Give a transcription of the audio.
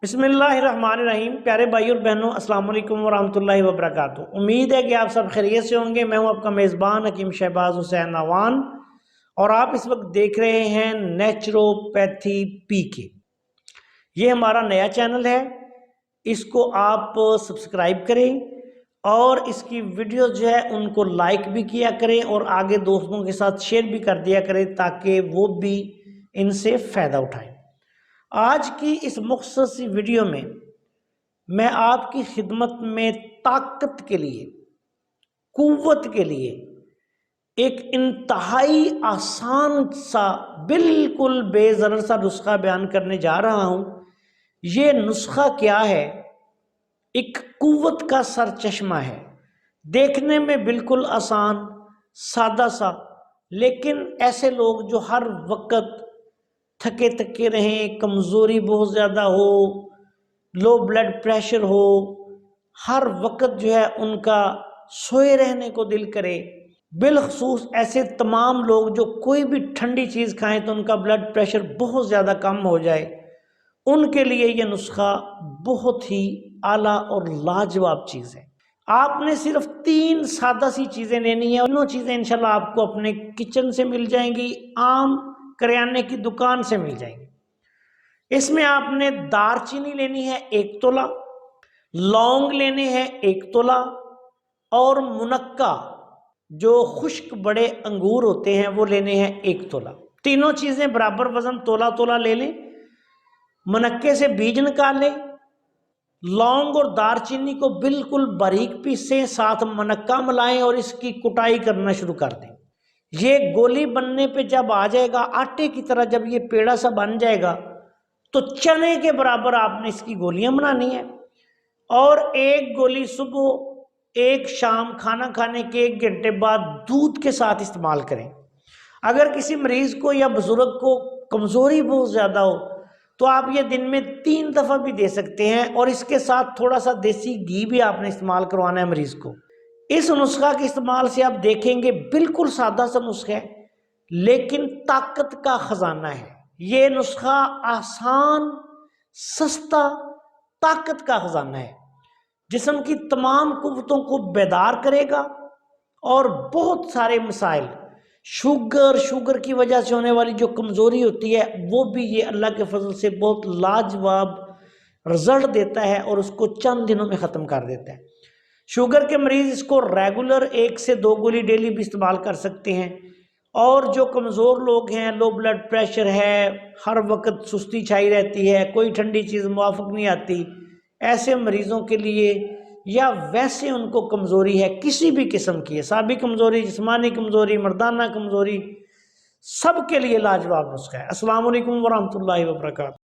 بسم اللہ الرحمن الرحیم۔ پیارے بھائی اور بہنوں، السلام علیکم ورحمۃ اللہ وبرکاتہ۔ امید ہے کہ آپ سب خیریت سے ہوں گے۔ میں ہوں آپ کا میزبان حکیم شہباز حسین نوان، اور آپ اس وقت دیکھ رہے ہیں نیچروپیتھی پی کے۔ یہ ہمارا نیا چینل ہے، اس کو آپ سبسکرائب کریں اور اس کی ویڈیو جو ہے ان کو لائک بھی کیا کریں اور آگے دوستوں کے ساتھ شیئر بھی کر دیا کریں تاکہ وہ بھی ان سے فائدہ اٹھائیں۔ آج کی اس مختصر سی ویڈیو میں آپ کی خدمت میں طاقت کے لیے، قوت کے لیے ایک انتہائی آسان سا، بالکل بے ضرر سا نسخہ بیان کرنے جا رہا ہوں۔ یہ نسخہ کیا ہے؟ ایک قوت کا سر چشمہ ہے، دیکھنے میں بالکل آسان، سادہ سا، لیکن ایسے لوگ جو ہر وقت تھکے تھکے رہیں، کمزوری بہت زیادہ ہو، لو بلڈ پریشر ہو، ہر وقت جو ہے ان کا سوئے رہنے کو دل کرے، بالخصوص ایسے تمام لوگ جو کوئی بھی ٹھنڈی چیز کھائیں تو ان کا بلڈ پریشر بہت زیادہ کم ہو جائے، ان کے لیے یہ نسخہ بہت ہی اعلیٰ اور لاجواب چیز ہے۔ آپ نے صرف 3 سادہ سی چیزیں لینی ہیں، انہوں چیزیں انشاءاللہ آپ کو اپنے کچن سے مل جائیں گی، عام کریانے کی دکان سے مل جائیں گے۔ اس میں آپ نے دار چینی لینی ہے 1 تولہ، لونگ لینے ہیں 1 تولہ، اور منقع جو خشک بڑے انگور ہوتے ہیں وہ لینے ہیں 1 تولہ۔ تینوں چیزیں برابر وزن تولہ تولہ لے لیں، منقع سے بیج نکال لیں، لونگ اور دار چینی کو بالکل باریک پیسیں، ساتھ منقع ملائیں اور اس کی کٹائی کرنا شروع کر دیں۔ یہ گولی بننے پہ جب آ جائے گا، آٹے کی طرح جب یہ پیڑا سا بن جائے گا تو چنے کے برابر آپ نے اس کی گولیاں بنانی ہیں، اور 1 گولی صبح، 1 شام، کھانا کھانے کے 1 گھنٹے بعد دودھ کے ساتھ استعمال کریں۔ اگر کسی مریض کو یا بزرگ کو کمزوری بہت زیادہ ہو تو آپ یہ دن میں 3 دفعہ بھی دے سکتے ہیں، اور اس کے ساتھ تھوڑا سا دیسی گھی بھی آپ نے استعمال کروانا ہے مریض کو۔ اس نسخہ کے استعمال سے آپ دیکھیں گے بالکل سادہ سا نسخہ ہے لیکن طاقت کا خزانہ ہے۔ یہ نسخہ آسان، سستا، طاقت کا خزانہ ہے، جسم کی تمام قوتوں کو بیدار کرے گا، اور بہت سارے مسائل، شوگر کی وجہ سے ہونے والی جو کمزوری ہوتی ہے وہ بھی یہ اللہ کے فضل سے بہت لاجواب رزلٹ دیتا ہے اور اس کو چند دنوں میں ختم کر دیتا ہے۔ شوگر کے مریض اس کو ریگولر 1 سے 2 گولی ڈیلی بھی استعمال کر سکتے ہیں، اور جو کمزور لوگ ہیں، لو بلڈ پریشر ہے، ہر وقت سستی چھائی رہتی ہے، کوئی ٹھنڈی چیز موافق نہیں آتی، ایسے مریضوں کے لیے، یا ویسے ان کو کمزوری ہے کسی بھی قسم کی، اعصابی کمزوری، جسمانی کمزوری، مردانہ کمزوری، سب کے لیے لاجواب نسخہ ہے۔ السلام علیکم ورحمۃ اللہ وبرکاتہ۔